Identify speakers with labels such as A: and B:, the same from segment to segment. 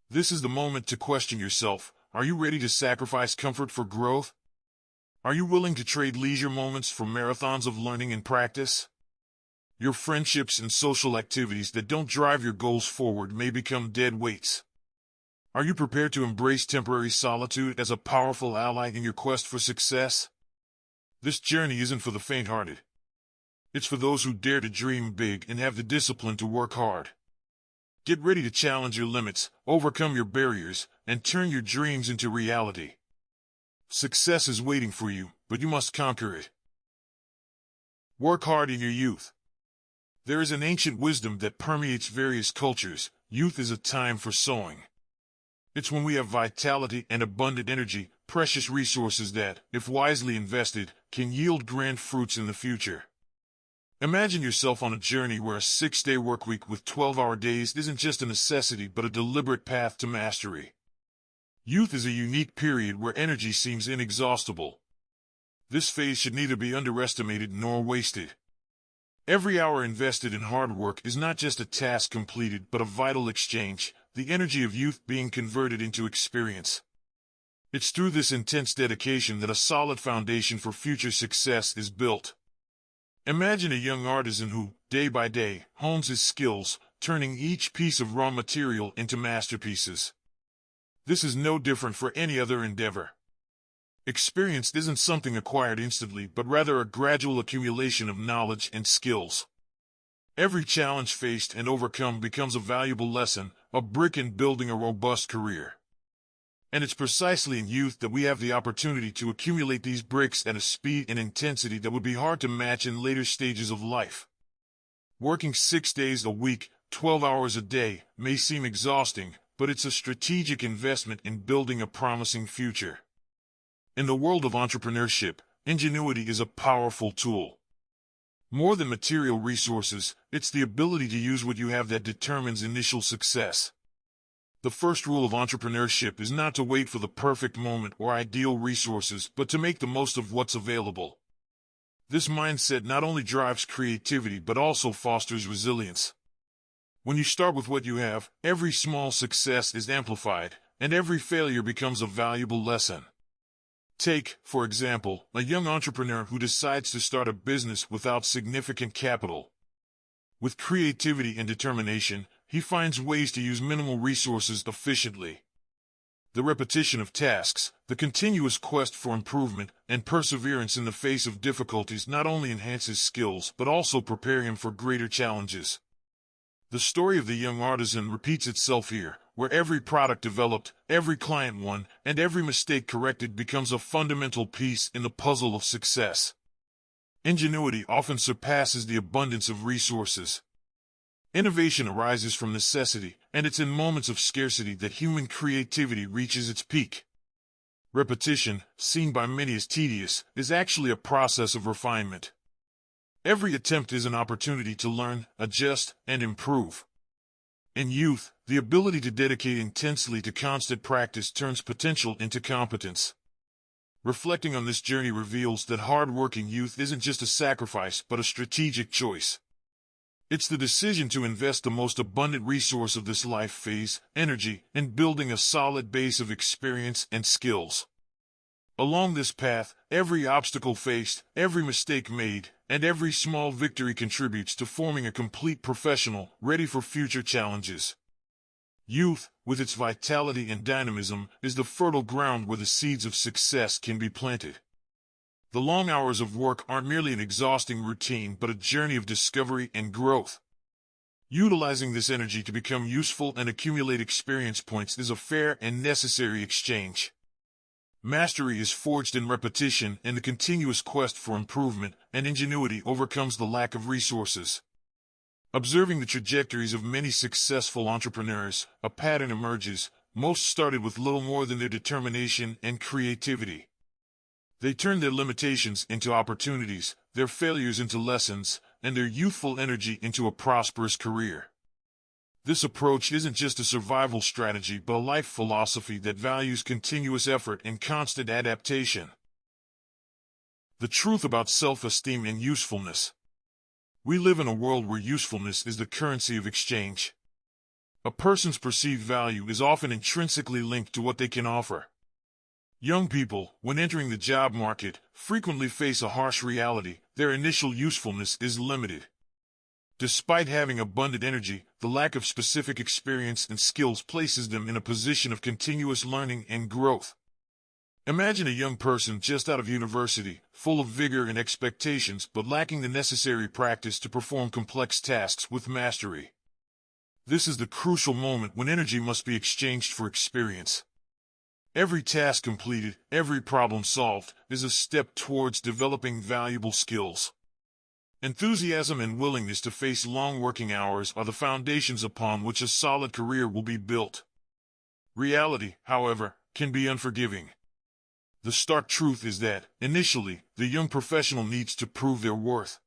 A: This is the moment to question yourself. Are you ready to sacrifice comfort for growth? Are you willing to trade leisure moments for marathons of learning and practice? Your friendships and social activities that don't drive your goals forward may become dead weights. Are you prepared to embrace temporary solitude as a powerful ally in your quest for success? This journey isn't for the faint-hearted. It's for those who dare to dream big and have the discipline to work hard. Get ready to challenge your limits, overcome your barriers, and turn your dreams into reality. Success is waiting for you, but you must conquer it. Work hard in your youth. There is an ancient wisdom that permeates various cultures. Youth is a time for sowing. It's when we have vitality and abundant energy, precious resources that, if wisely invested, can yield grand fruits in the future. Imagine yourself on a journey where a 6-day workweek with 12-hour days isn't just a necessity but a deliberate path to mastery. Youth is a unique period where energy seems inexhaustible. This phase should neither be underestimated nor wasted. Every hour invested in hard work is not just a task completed but a vital exchange, the energy of youth being converted into experience. It's through this intense dedication that a solid foundation for future success is built. Imagine a young artisan who, day by day, hones his skills, turning each piece of raw material into masterpieces. This is no different for any other endeavor. Experience isn't something acquired instantly, but rather a gradual accumulation of knowledge and skills. Every challenge faced and overcome becomes a valuable lesson, a brick in building a robust career. And it's precisely in youth that we have the opportunity to accumulate these bricks at a speed and intensity that would be hard to match in later stages of life. Working 6 days a week, 12 hours a day, may seem exhausting, but it's a strategic investment in building a promising future. In the world of entrepreneurship, ingenuity is a powerful tool. More than material resources, it's the ability to use what you have that determines initial success. The first rule of entrepreneurship is not to wait for the perfect moment or ideal resources, but to make the most of what's available. This mindset not only drives creativity but also fosters resilience. When you start with what you have, every small success is amplified, and every failure becomes a valuable lesson. Take, for example, a young entrepreneur who decides to start a business without significant capital. With creativity and determination, he finds ways to use minimal resources efficiently. The repetition of tasks, the continuous quest for improvement, and perseverance in the face of difficulties not only enhance his skills but also prepare him for greater challenges. The story of the young artisan repeats itself here, where every product developed, every client won, and every mistake corrected becomes a fundamental piece in the puzzle of success. Ingenuity often surpasses the abundance of resources. Innovation arises from necessity, and it's in moments of scarcity that human creativity reaches its peak. Repetition, seen by many as tedious, is actually a process of refinement. Every attempt is an opportunity to learn, adjust, and improve. In youth, the ability to dedicate intensely to constant practice turns potential into competence. Reflecting on this journey reveals that hard-working youth isn't just a sacrifice but a strategic choice. It's the decision to invest the most abundant resource of this life phase, energy, in building a solid base of experience and skills. Along this path, every obstacle faced, every mistake made, and every small victory contributes to forming a complete professional, ready for future challenges. Youth, with its vitality and dynamism, is the fertile ground where the seeds of success can be planted. The long hours of work aren't merely an exhausting routine but a journey of discovery and growth. Utilizing this energy to become useful and accumulate experience points is a fair and necessary exchange. Mastery is forged in repetition, and the continuous quest for improvement and ingenuity overcomes the lack of resources. Observing the trajectories of many successful entrepreneurs, a pattern emerges. Most started with little more than their determination and creativity. They turned their limitations into opportunities, their failures into lessons, and their youthful energy into a prosperous career. This approach isn't just a survival strategy but a life philosophy that values continuous effort and constant adaptation. The truth about self-esteem and usefulness. We live in a world where usefulness is the currency of exchange. A person's perceived value is often intrinsically linked to what they can offer. Young people, when entering the job market, frequently face a harsh reality: their initial usefulness is limited. Despite having abundant energy, the lack of specific experience and skills places them in a position of continuous learning and growth. Imagine a young person just out of university, full of vigor and expectations, but lacking the necessary practice to perform complex tasks with mastery. This is the crucial moment when energy must be exchanged for experience. Every task completed, every problem solved, is a step towards developing valuable skills. Enthusiasm and willingness to face long working hours are the foundations upon which a solid career will be built. Reality, however, can be unforgiving. The stark truth is that, initially, the young professional needs to prove their worth.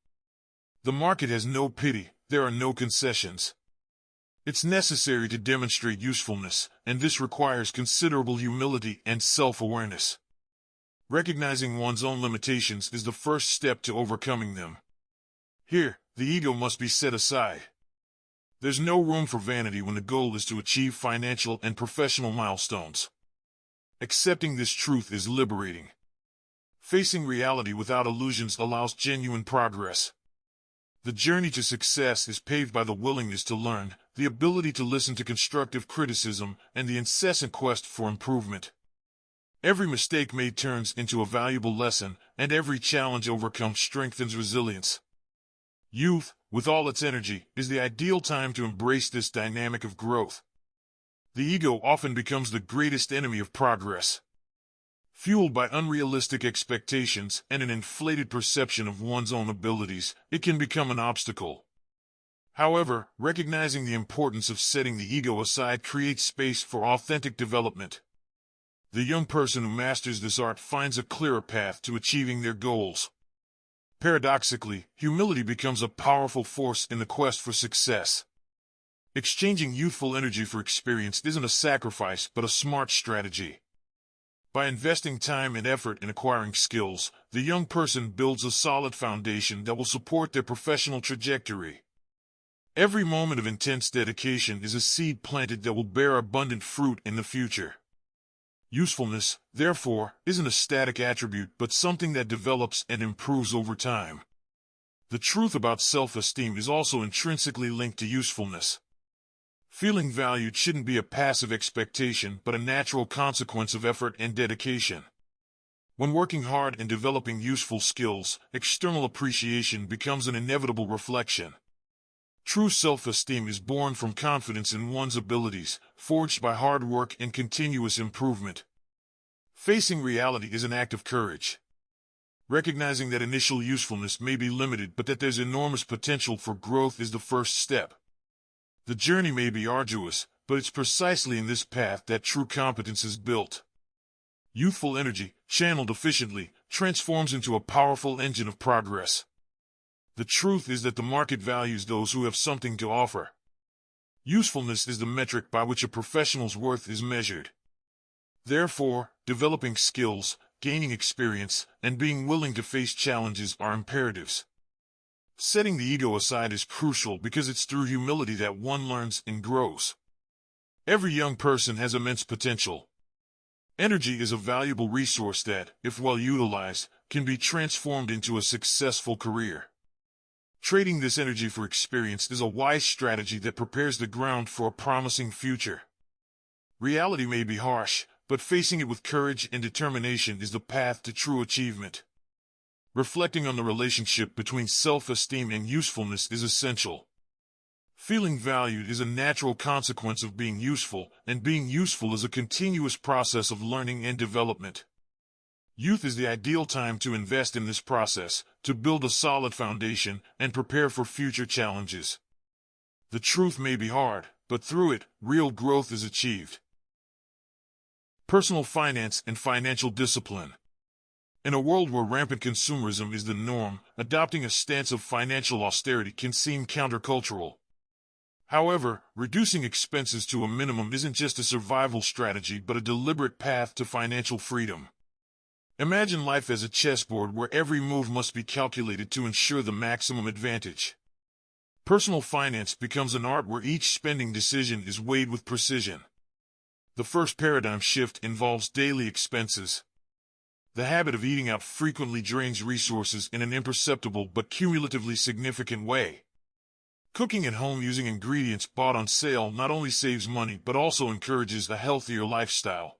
A: The market has no pity, there are no concessions. It's necessary to demonstrate usefulness, and this requires considerable humility and self-awareness. Recognizing one's own limitations is the first step to overcoming them. Here, the ego must be set aside. There's no room for vanity when the goal is to achieve financial and professional milestones. Accepting this truth is liberating. Facing reality without illusions allows genuine progress. The journey to success is paved by the willingness to learn, the ability to listen to constructive criticism, and the incessant quest for improvement. Every mistake made turns into a valuable lesson, and every challenge overcome strengthens resilience. Youth, with all its energy, is the ideal time to embrace this dynamic of growth. The ego often becomes the greatest enemy of progress. Fueled by unrealistic expectations and an inflated perception of one's own abilities, it can become an obstacle. However, recognizing the importance of setting the ego aside creates space for authentic development. The young person who masters this art finds a clearer path to achieving their goals. Paradoxically, humility becomes a powerful force in the quest for success. Exchanging youthful energy for experience isn't a sacrifice but a smart strategy. By investing time and effort in acquiring skills, the young person builds a solid foundation that will support their professional trajectory. Every moment of intense dedication is a seed planted that will bear abundant fruit in the future. Usefulness, therefore, isn't a static attribute but something that develops and improves over time. The truth about self-esteem is also intrinsically linked to usefulness. Feeling valued shouldn't be a passive expectation but a natural consequence of effort and dedication. When working hard and developing useful skills, external appreciation becomes an inevitable reflection. True self-esteem is born from confidence in one's abilities, forged by hard work and continuous improvement. Facing reality is an act of courage. Recognizing that initial usefulness may be limited but that there's enormous potential for growth is the first step. The journey may be arduous, but it's precisely in this path that true competence is built. Youthful energy, channeled efficiently, transforms into a powerful engine of progress. The truth is that the market values those who have something to offer. Usefulness is the metric by which a professional's worth is measured. Therefore, developing skills, gaining experience, and being willing to face challenges are imperatives. Setting the ego aside is crucial because it's through humility that one learns and grows. Every young person has immense potential. Energy is a valuable resource that, if well utilized, can be transformed into a successful career. Trading this energy for experience is a wise strategy that prepares the ground for a promising future. Reality may be harsh, but facing it with courage and determination is the path to true achievement. Reflecting on the relationship between self-esteem and usefulness is essential. Feeling valued is a natural consequence of being useful, and being useful is a continuous process of learning and development. Youth is the ideal time to invest in this process, to build a solid foundation, and prepare for future challenges. The truth may be hard, but through it, real growth is achieved. Personal finance and financial discipline. In a world where rampant consumerism is the norm, adopting a stance of financial austerity can seem countercultural. However, reducing expenses to a minimum isn't just a survival strategy but a deliberate path to financial freedom. Imagine life as a chessboard where every move must be calculated to ensure the maximum advantage. Personal finance becomes an art where each spending decision is weighed with precision. The first paradigm shift involves daily expenses. The habit of eating out frequently drains resources in an imperceptible but cumulatively significant way. Cooking at home using ingredients bought on sale not only saves money but also encourages a healthier lifestyle.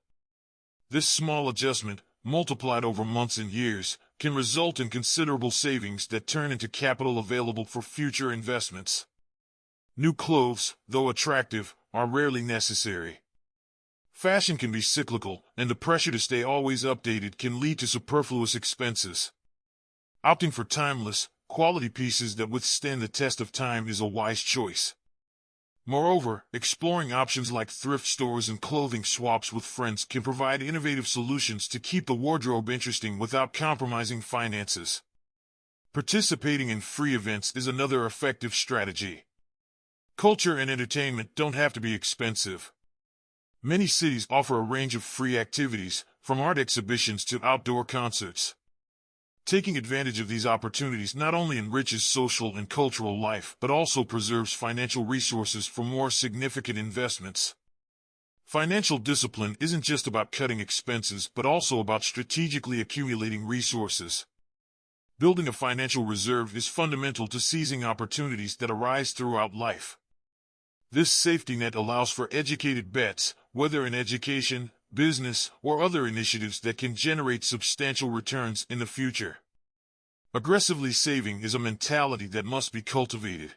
A: This small adjustment, multiplied over months and years, can result in considerable savings that turn into capital available for future investments. New clothes, though attractive, are rarely necessary. Fashion can be cyclical, and the pressure to stay always updated can lead to superfluous expenses. Opting for timeless, quality pieces that withstand the test of time is a wise choice. Moreover, exploring options like thrift stores and clothing swaps with friends can provide innovative solutions to keep the wardrobe interesting without compromising finances. Participating in free events is another effective strategy. Culture and entertainment don't have to be expensive. Many cities offer a range of free activities, from art exhibitions to outdoor concerts. Taking advantage of these opportunities not only enriches social and cultural life but also preserves financial resources for more significant investments. Financial discipline isn't just about cutting expenses but also about strategically accumulating resources. Building a financial reserve is fundamental to seizing opportunities that arise throughout life. This safety net allows for educated bets, whether in education, business, or other initiatives that can generate substantial returns in the future. Aggressively saving is a mentality that must be cultivated.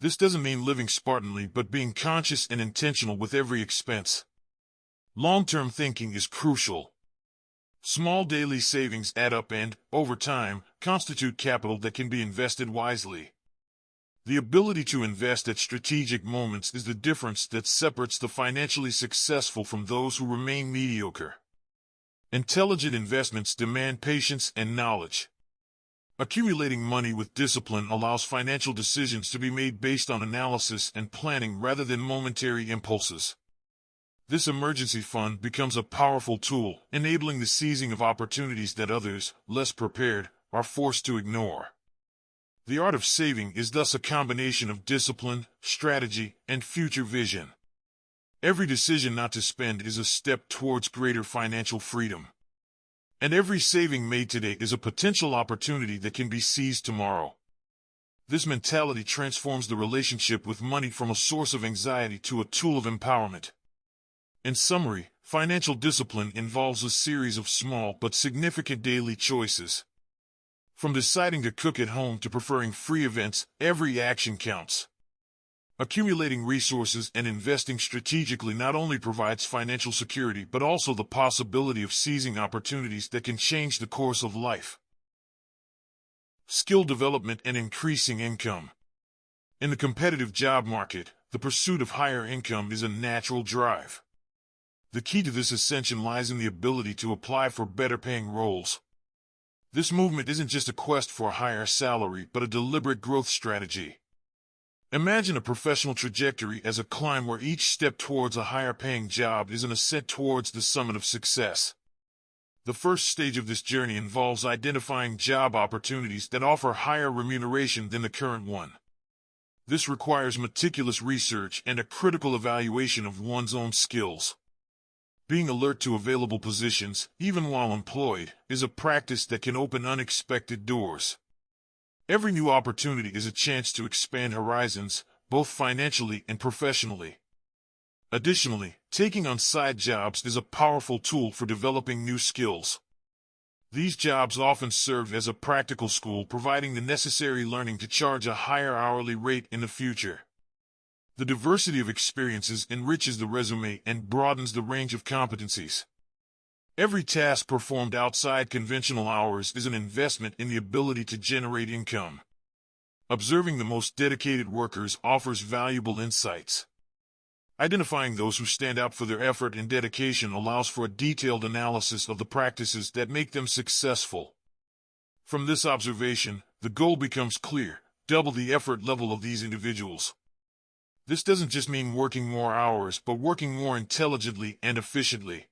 A: This doesn't mean living spartanly but being conscious and intentional with every expense. Long-term thinking is crucial. Small daily savings add up and, over time, constitute capital that can be invested wisely. The ability to invest at strategic moments is the difference that separates the financially successful from those who remain mediocre. Intelligent investments demand patience and knowledge. Accumulating money with discipline allows financial decisions to be made based on analysis and planning rather than momentary impulses. This emergency fund becomes a powerful tool, enabling the seizing of opportunities that others, less prepared, are forced to ignore. The art of saving is thus a combination of discipline, strategy, and future vision. Every decision not to spend is a step towards greater financial freedom. And every saving made today is a potential opportunity that can be seized tomorrow. This mentality transforms the relationship with money from a source of anxiety to a tool of empowerment. In summary, financial discipline involves a series of small but significant daily choices. From deciding to cook at home to preferring free events, every action counts. Accumulating resources and investing strategically not only provides financial security but also the possibility of seizing opportunities that can change the course of life. Skill development and increasing income. In the competitive job market, the pursuit of higher income is a natural drive. The key to this ascension lies in the ability to apply for better-paying roles. This movement isn't just a quest for a higher salary, but a deliberate growth strategy. Imagine a professional trajectory as a climb where each step towards a higher-paying job is an ascent towards the summit of success. The first stage of this journey involves identifying job opportunities that offer higher remuneration than the current one. This requires meticulous research and a critical evaluation of one's own skills. Being alert to available positions, even while employed, is a practice that can open unexpected doors. Every new opportunity is a chance to expand horizons, both financially and professionally. Additionally, taking on side jobs is a powerful tool for developing new skills. These jobs often serve as a practical school, providing the necessary learning to charge a higher hourly rate in the future. The diversity of experiences enriches the resume and broadens the range of competencies. Every task performed outside conventional hours is an investment in the ability to generate income. Observing the most dedicated workers offers valuable insights. Identifying those who stand out for their effort and dedication allows for a detailed analysis of the practices that make them successful. From this observation, the goal becomes clear: double the effort level of these individuals. This doesn't just mean working more hours, but working more intelligently and efficiently.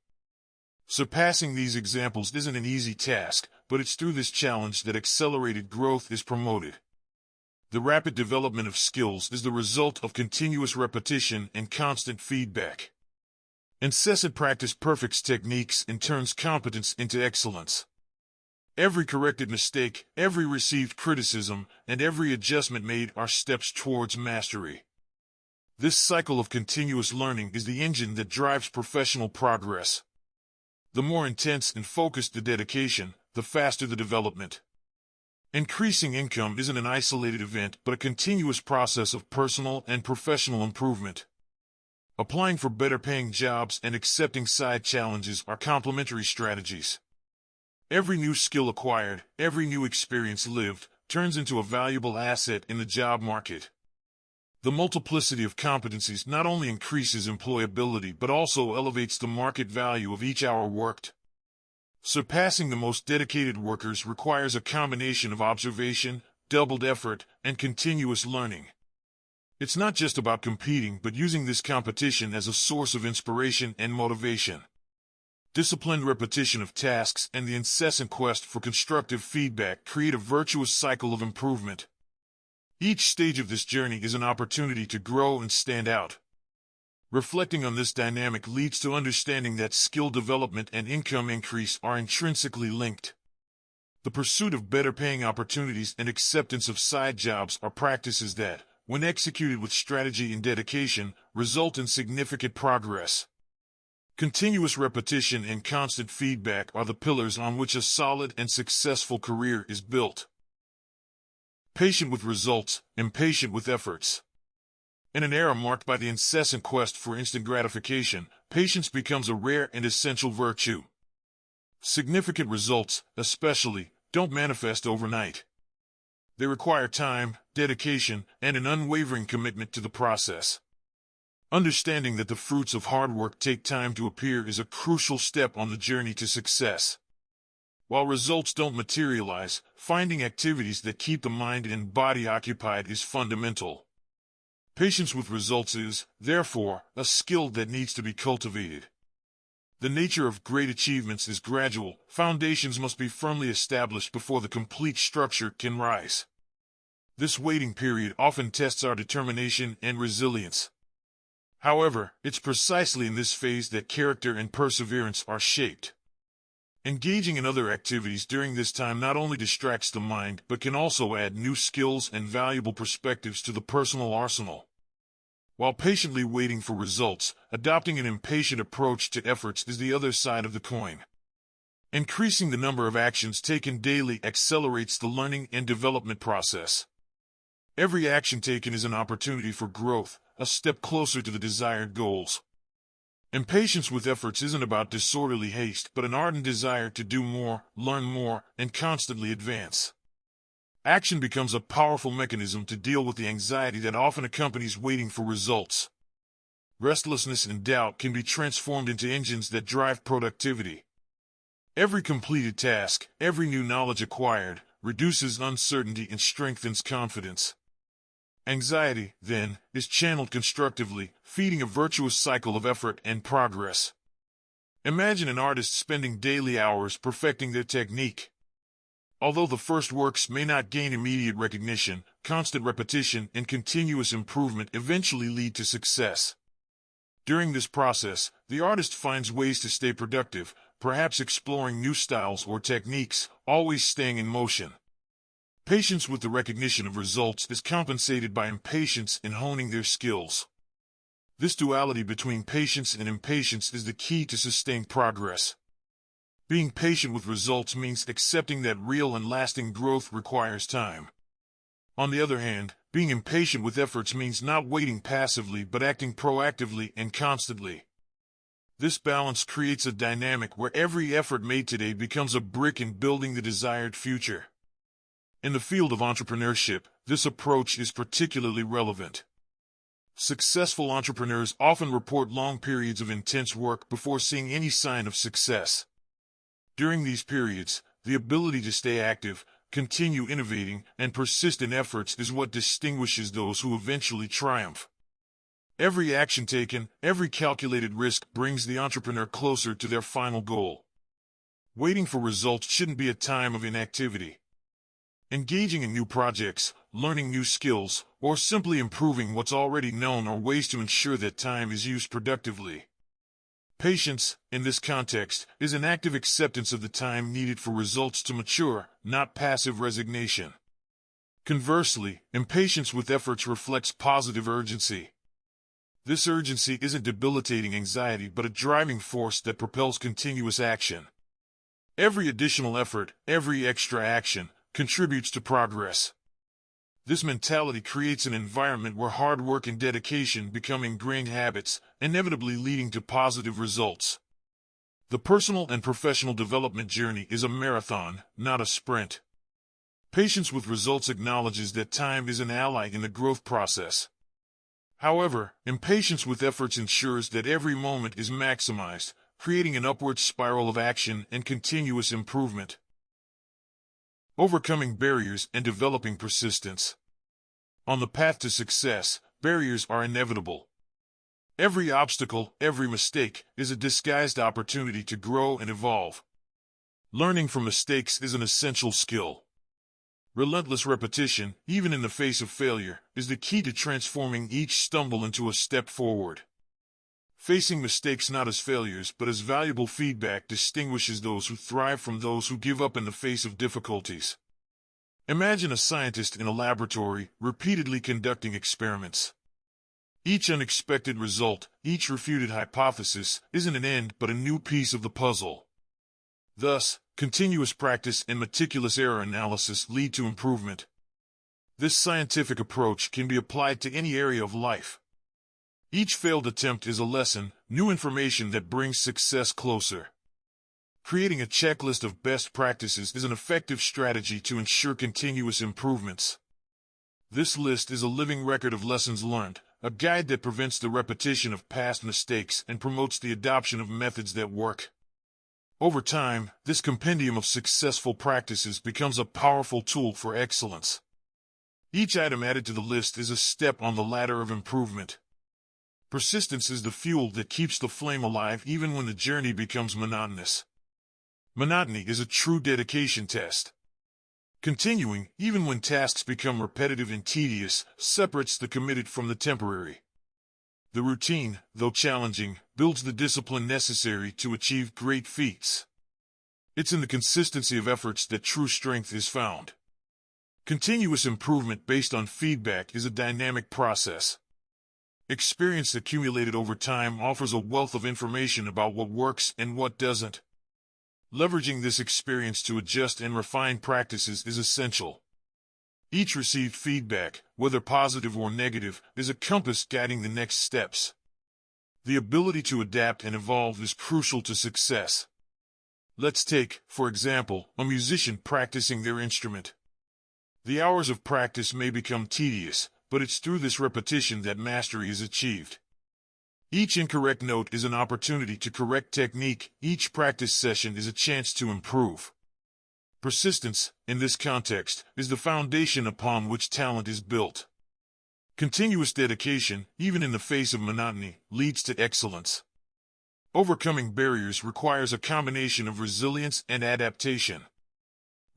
A: Surpassing these examples isn't an easy task, but it's through this challenge that accelerated growth is promoted. The rapid development of skills is the result of continuous repetition and constant feedback. Incessant practice perfects techniques and turns competence into excellence. Every corrected mistake, every received criticism, and every adjustment made are steps towards mastery. This cycle of continuous learning is the engine that drives professional progress. The more intense and focused the dedication, the faster the development. Increasing income isn't an isolated event but a continuous process of personal and professional improvement. Applying for better-paying jobs and accepting side challenges are complementary strategies. Every new skill acquired, every new experience lived, turns into a valuable asset in the job market. The multiplicity of competencies not only increases employability but also elevates the market value of each hour worked. Surpassing the most dedicated workers requires a combination of observation, doubled effort, and continuous learning. It's not just about competing but using this competition as a source of inspiration and motivation. Disciplined repetition of tasks and the incessant quest for constructive feedback create a virtuous cycle of improvement. Each stage of this journey is an opportunity to grow and stand out. Reflecting on this dynamic leads to understanding that skill development and income increase are intrinsically linked. The pursuit of better-paying opportunities and acceptance of side jobs are practices that, when executed with strategy and dedication, result in significant progress. Continuous repetition and constant feedback are the pillars on which a solid and successful career is built. Patient with results, impatient with efforts. In an era marked by the incessant quest for instant gratification, patience becomes a rare and essential virtue. Significant results, especially, don't manifest overnight. They require time, dedication, and an unwavering commitment to the process. Understanding that the fruits of hard work take time to appear is a crucial step on the journey to success. While results don't materialize, finding activities that keep the mind and body occupied is fundamental. Patience with results is, therefore, a skill that needs to be cultivated. The nature of great achievements is gradual. Foundations must be firmly established before the complete structure can rise. This waiting period often tests our determination and resilience. However, it's precisely in this phase that character and perseverance are shaped. Engaging in other activities during this time not only distracts the mind but can also add new skills and valuable perspectives to the personal arsenal. While patiently waiting for results, adopting an impatient approach to efforts is the other side of the coin. Increasing the number of actions taken daily accelerates the learning and development process. Every action taken is an opportunity for growth, a step closer to the desired goals. Impatience with efforts isn't about disorderly haste but an ardent desire to do more, learn more, and constantly advance. Action becomes a powerful mechanism to deal with the anxiety that often accompanies waiting for results. Restlessness and doubt can be transformed into engines that drive productivity. Every completed task, every new knowledge acquired, reduces uncertainty and strengthens confidence. Anxiety, then, is channeled constructively, feeding a virtuous cycle of effort and progress. Imagine an artist spending daily hours perfecting their technique. Although the first works may not gain immediate recognition, constant repetition and continuous improvement eventually lead to success. During this process, the artist finds ways to stay productive, perhaps exploring new styles or techniques, always staying in motion. Patience with the recognition of results is compensated by impatience in honing their skills. This duality between patience and impatience is the key to sustained progress. Being patient with results means accepting that real and lasting growth requires time. On the other hand, being impatient with efforts means not waiting passively but acting proactively and constantly. This balance creates a dynamic where every effort made today becomes a brick in building the desired future. In the field of entrepreneurship, this approach is particularly relevant. Successful entrepreneurs often report long periods of intense work before seeing any sign of success. During these periods, the ability to stay active, continue innovating, and persist in efforts is what distinguishes those who eventually triumph. Every action taken, every calculated risk brings the entrepreneur closer to their final goal. Waiting for results shouldn't be a time of inactivity. Engaging in new projects, learning new skills, or simply improving what's already known are ways to ensure that time is used productively. Patience, in this context, is an active acceptance of the time needed for results to mature, not passive resignation. Conversely, impatience with efforts reflects positive urgency. This urgency isn't debilitating anxiety but a driving force that propels continuous action. Every additional effort, every extra action, contributes to progress. This mentality creates an environment where hard work and dedication become ingrained habits, inevitably leading to positive results. The personal and professional development journey is a marathon, not a sprint. Patience with results acknowledges that time is an ally in the growth process. However, impatience with efforts ensures that every moment is maximized, creating an upward spiral of action and continuous improvement. Overcoming barriers and developing persistence. On the path to success, barriers are inevitable. Every obstacle, every mistake, is a disguised opportunity to grow and evolve. Learning from mistakes is an essential skill. Relentless repetition, even in the face of failure, is the key to transforming each stumble into a step forward. Facing mistakes not as failures but as valuable feedback distinguishes those who thrive from those who give up in the face of difficulties. Imagine a scientist in a laboratory, repeatedly conducting experiments. Each unexpected result, each refuted hypothesis, isn't an end but a new piece of the puzzle. Thus, continuous practice and meticulous error analysis lead to improvement. This scientific approach can be applied to any area of life. Each failed attempt is a lesson, new information that brings success closer. Creating a checklist of best practices is an effective strategy to ensure continuous improvements. This list is a living record of lessons learned, a guide that prevents the repetition of past mistakes and promotes the adoption of methods that work. Over time, this compendium of successful practices becomes a powerful tool for excellence. Each item added to the list is a step on the ladder of improvement. Persistence is the fuel that keeps the flame alive even when the journey becomes monotonous. Monotony is a true dedication test. Continuing, even when tasks become repetitive and tedious, separates the committed from the temporary. The routine, though challenging, builds the discipline necessary to achieve great feats. It's in the consistency of efforts that true strength is found. Continuous improvement based on feedback is a dynamic process. Experience accumulated over time offers a wealth of information about what works and what doesn't. Leveraging this experience to adjust and refine practices is essential. Each received feedback, whether positive or negative, is a compass guiding the next steps. The ability to adapt and evolve is crucial to success. Let's take, for example, a musician practicing their instrument. The hours of practice may become tedious, but it's through this repetition that mastery is achieved. Each incorrect note is an opportunity to correct technique, each practice session is a chance to improve. Persistence, in this context, is the foundation upon which talent is built. Continuous dedication, even in the face of monotony, leads to excellence. Overcoming barriers requires a combination of resilience and adaptation.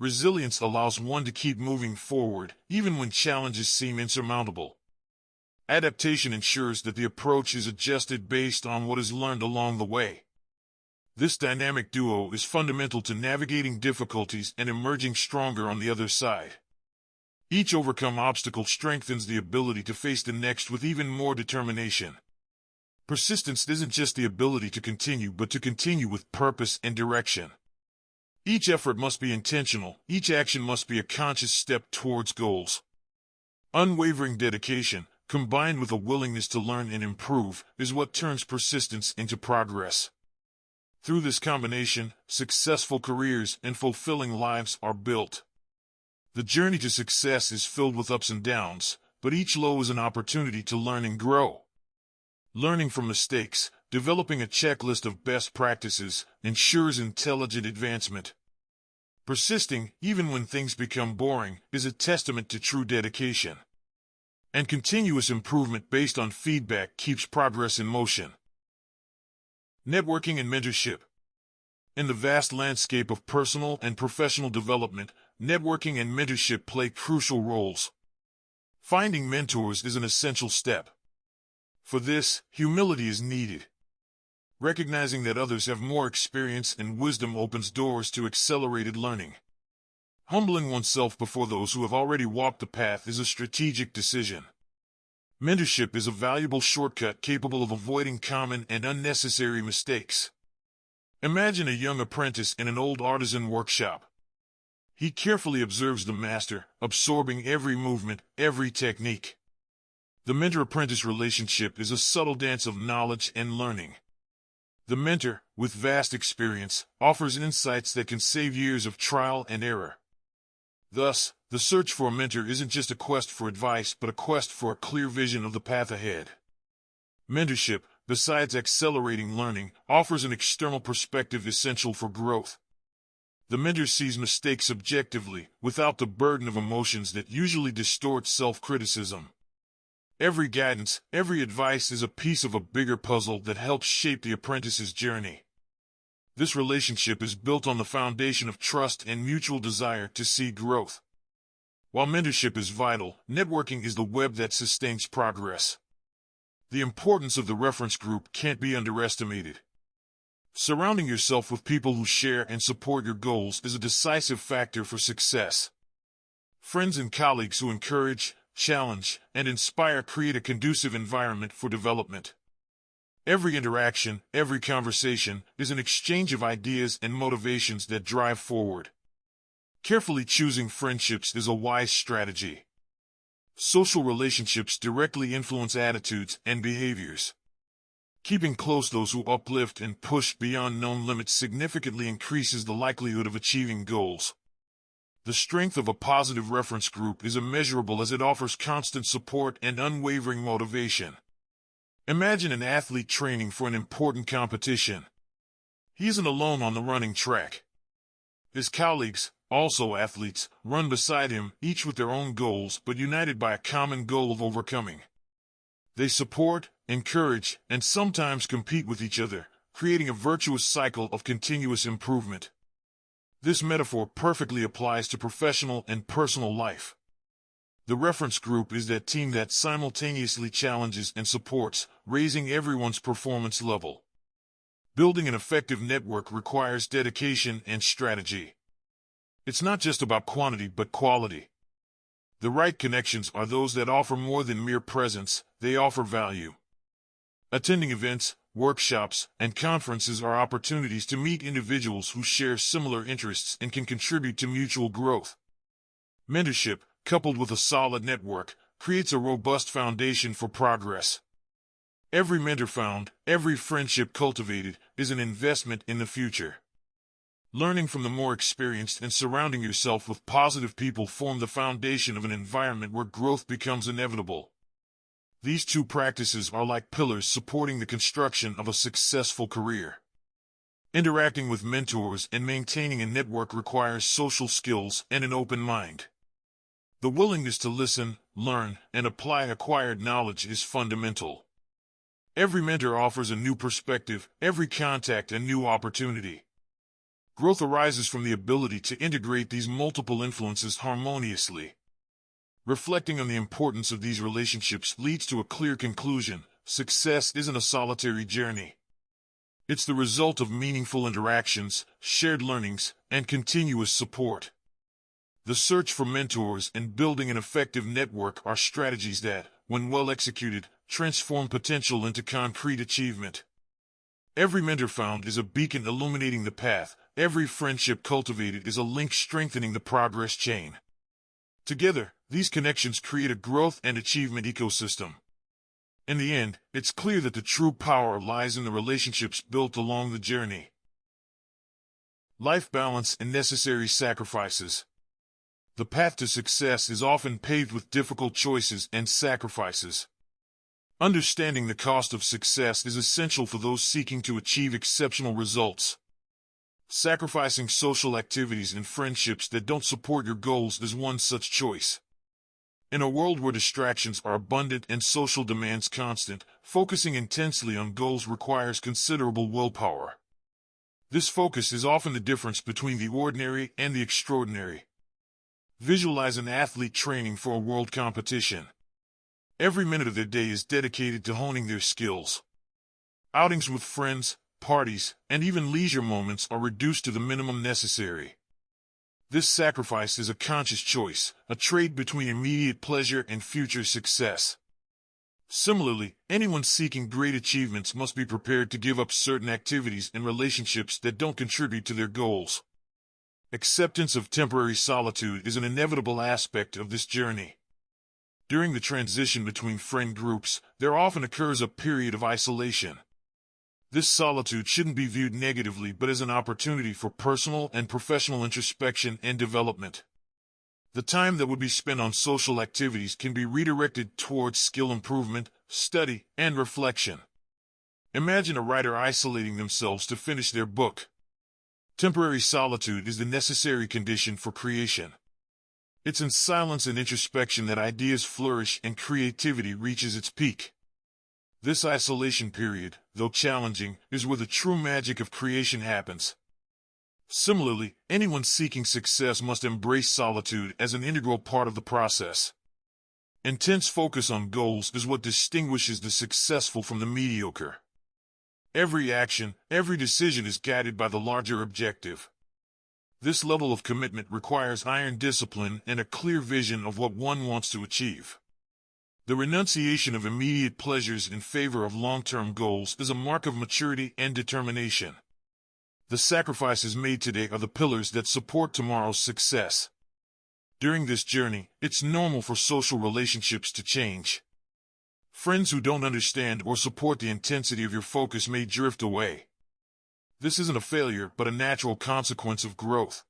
A: Resilience allows one to keep moving forward, even when challenges seem insurmountable. Adaptation ensures that the approach is adjusted based on what is learned along the way. This dynamic duo is fundamental to navigating difficulties and emerging stronger on the other side. Each overcome obstacle strengthens the ability to face the next with even more determination. Persistence isn't just the ability to continue but to continue with purpose and direction. Each effort must be intentional, each action must be a conscious step towards goals. Unwavering dedication, combined with a willingness to learn and improve, is what turns persistence into progress. Through this combination, successful careers and fulfilling lives are built. The journey to success is filled with ups and downs, but each low is an opportunity to learn and grow. Learning from mistakes, developing a checklist of best practices, ensures intelligent advancement. Persisting, even when things become boring, is a testament to true dedication. And continuous improvement based on feedback keeps progress in motion. Networking and mentorship. In the vast landscape of personal and professional development, networking and mentorship play crucial roles. Finding mentors is an essential step. For this, humility is needed. Recognizing that others have more experience and wisdom opens doors to accelerated learning. Humbling oneself before those who have already walked the path is a strategic decision. Mentorship is a valuable shortcut capable of avoiding common and unnecessary mistakes. Imagine a young apprentice in an old artisan workshop. He carefully observes the master, absorbing every movement, every technique. The mentor-apprentice relationship is a subtle dance of knowledge and learning. The mentor, with vast experience, offers insights that can save years of trial and error. Thus, the search for a mentor isn't just a quest for advice, but a quest for a clear vision of the path ahead. Mentorship, besides accelerating learning, offers an external perspective essential for growth. The mentor sees mistakes objectively, without the burden of emotions that usually distort self-criticism. Every guidance, every advice is a piece of a bigger puzzle that helps shape the apprentice's journey. This relationship is built on the foundation of trust and mutual desire to see growth. While mentorship is vital, networking is the web that sustains progress. The importance of the reference group can't be underestimated. Surrounding yourself with people who share and support your goals is a decisive factor for success. Friends and colleagues who encourage, challenge, and inspire create a conducive environment for development. Every interaction, every conversation, is an exchange of ideas and motivations that drive forward. Carefully choosing friendships is a wise strategy. Social relationships directly influence attitudes and behaviors. Keeping close those who uplift and push beyond known limits significantly increases the likelihood of achieving goals. The strength of a positive reference group is immeasurable as it offers constant support and unwavering motivation. Imagine an athlete training for an important competition. He isn't alone on the running track. His colleagues, also athletes, run beside him, each with their own goals but united by a common goal of overcoming. They support, encourage, and sometimes compete with each other, creating a virtuous cycle of continuous improvement. This metaphor perfectly applies to professional and personal life. The reference group is that team that simultaneously challenges and supports, raising everyone's performance level. Building an effective network requires dedication and strategy. It's not just about quantity but quality. The right connections are those that offer more than mere presence, they offer value. Attending events, workshops, and conferences are opportunities to meet individuals who share similar interests and can contribute to mutual growth. Mentorship, coupled with a solid network, creates a robust foundation for progress. Every mentor found, every friendship cultivated, is an investment in the future. Learning from the more experienced and surrounding yourself with positive people form the foundation of an environment where growth becomes inevitable. These two practices are like pillars supporting the construction of a successful career. Interacting with mentors and maintaining a network requires social skills and an open mind. The willingness to listen, learn, and apply acquired knowledge is fundamental. Every mentor offers a new perspective, every contact a new opportunity. Growth arises from the ability to integrate these multiple influences harmoniously. Reflecting on the importance of these relationships leads to a clear conclusion: success isn't a solitary journey. It's the result of meaningful interactions, shared learnings, and continuous support. The search for mentors and building an effective network are strategies that, when well executed, transform potential into concrete achievement. Every mentor found is a beacon illuminating the path. Every friendship cultivated is a link strengthening the progress chain. Together, these connections create a growth and achievement ecosystem. In the end, it's clear that the true power lies in the relationships built along the journey. Life balance and necessary sacrifices. The path to success is often paved with difficult choices and sacrifices. Understanding the cost of success is essential for those seeking to achieve exceptional results. Sacrificing social activities and friendships that don't support your goals is one such choice. In a world where distractions are abundant and social demands constant, focusing intensely on goals requires considerable willpower. This focus is often the difference between the ordinary and the extraordinary. Visualize an athlete training for a world competition. Every minute of their day is dedicated to honing their skills. Outings with friends, parties, and even leisure moments are reduced to the minimum necessary. This sacrifice is a conscious choice, a trade between immediate pleasure and future success. Similarly, anyone seeking great achievements must be prepared to give up certain activities and relationships that don't contribute to their goals. Acceptance of temporary solitude is an inevitable aspect of this journey. During the transition between friend groups, there often occurs a period of isolation. This solitude shouldn't be viewed negatively but as an opportunity for personal and professional introspection and development. The time that would be spent on social activities can be redirected towards skill improvement, study, and reflection. Imagine a writer isolating themselves to finish their book. Temporary solitude is the necessary condition for creation. It's in silence and introspection that ideas flourish and creativity reaches its peak. This isolation period, though challenging, is where the true magic of creation happens. Similarly, anyone seeking success must embrace solitude as an integral part of the process. Intense focus on goals is what distinguishes the successful from the mediocre. Every action, every decision is guided by the larger objective. This level of commitment requires iron discipline and a clear vision of what one wants to achieve. The renunciation of immediate pleasures in favor of long-term goals is a mark of maturity and determination. The sacrifices made today are the pillars that support tomorrow's success. During this journey, it's normal for social relationships to change. Friends who don't understand or support the intensity of your focus may drift away. This isn't a failure, but a natural consequence of growth.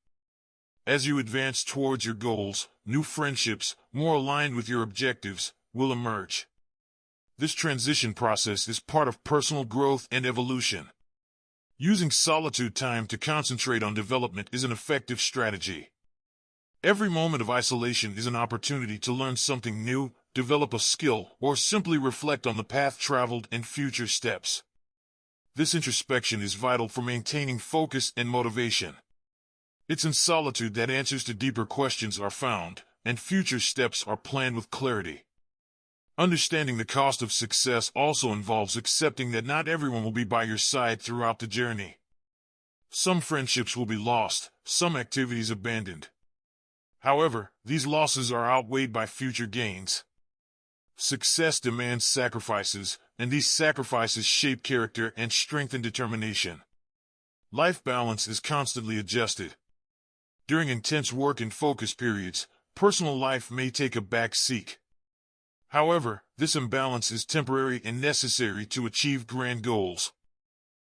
A: As you advance towards your goals, new friendships, more aligned with your objectives, will emerge. This transition process is part of personal growth and evolution. Using solitude time to concentrate on development is an effective strategy. Every moment of isolation is an opportunity to learn something new, develop a skill, or simply reflect on the path traveled and future steps. This introspection is vital for maintaining focus and motivation. It's in solitude that answers to deeper questions are found, and future steps are planned with clarity. Understanding the cost of success also involves accepting that not everyone will be by your side throughout the journey. Some friendships will be lost, some activities abandoned. However, these losses are outweighed by future gains. Success demands sacrifices, and these sacrifices shape character and strengthen determination. Life balance is constantly adjusted. During intense work and focus periods, personal life may take a back seat. However, this imbalance is temporary and necessary to achieve grand goals.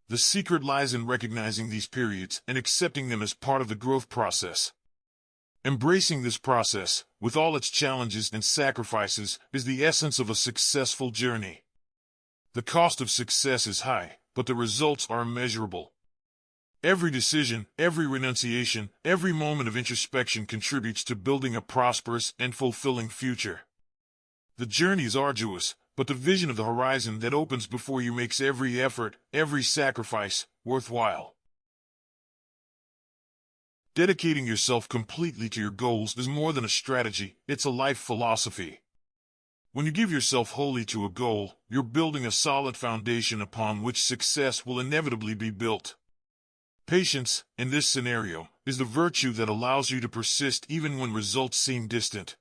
A: The secret lies in recognizing these periods and accepting them as part of the growth process. Embracing this process, with all its challenges and sacrifices, is the essence of a successful journey. The cost of success is high, but the results are immeasurable. Every decision, every renunciation, every moment of introspection contributes to building a prosperous and fulfilling future. The journey is arduous, but the vision of the horizon that opens before you makes every effort, every sacrifice, worthwhile. Dedicating yourself completely to your goals is more than a strategy, it's a life philosophy. When you give yourself wholly to a goal, you're building a solid foundation upon which success will inevitably be built. Patience, in this scenario, is the virtue that allows you to persist even when results seem distant.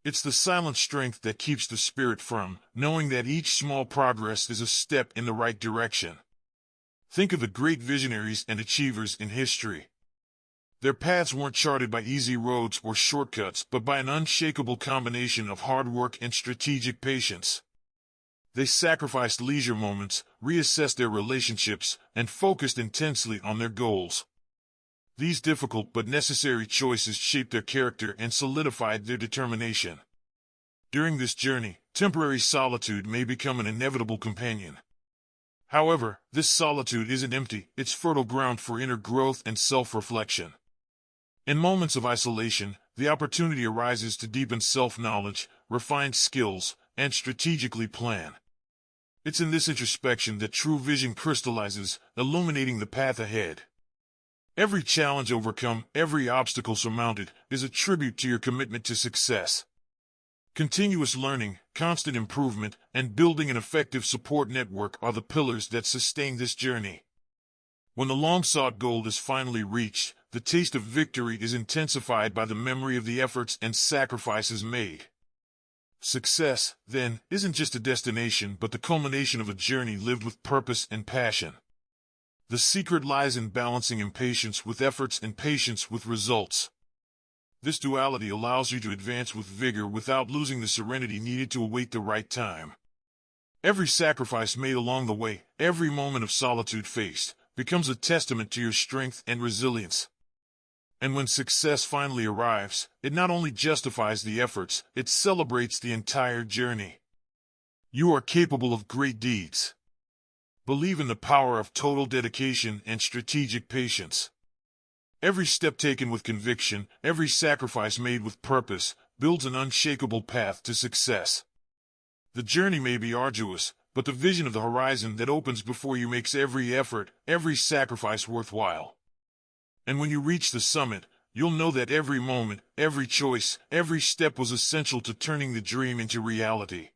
A: It's the silent strength that keeps the spirit firm, knowing that each small progress is a step in the right direction. Think of the great visionaries and achievers in history. Their paths weren't charted by easy roads or shortcuts, but by an unshakable combination of hard work and strategic patience. They sacrificed leisure moments, reassessed their relationships, and focused intensely on their goals. These difficult but necessary choices shaped their character and solidified their determination. During this journey, temporary solitude may become an inevitable companion. However, this solitude isn't empty, it's fertile ground for inner growth and self-reflection. In moments of isolation, the opportunity arises to deepen self-knowledge, refine skills, and strategically plan. It's in this introspection that true vision crystallizes, illuminating the path ahead. Every challenge overcome, every obstacle surmounted, is a tribute to your commitment to success. Continuous learning, constant improvement, and building an effective support network are the pillars that sustain this journey. When the long-sought goal is finally reached, the taste of victory is intensified by the memory of the efforts and sacrifices made. Success, then, isn't just a destination but the culmination of a journey lived with purpose and passion. The secret lies in balancing impatience with efforts and patience with results. This duality allows you to advance with vigor without losing the serenity needed to await the right time. Every sacrifice made along the way, every moment of solitude faced, becomes a testament to your strength and resilience. And when success finally arrives, it not only justifies the efforts, it celebrates the entire journey. You are capable of great deeds. Believe in the power of total dedication and strategic patience. Every step taken with conviction, every sacrifice made with purpose, builds an unshakable path to success. The journey may be arduous, but the vision of the horizon that opens before you makes every effort, every sacrifice worthwhile. And when you reach the summit, you'll know that every moment, every choice, every step was essential to turning the dream into reality.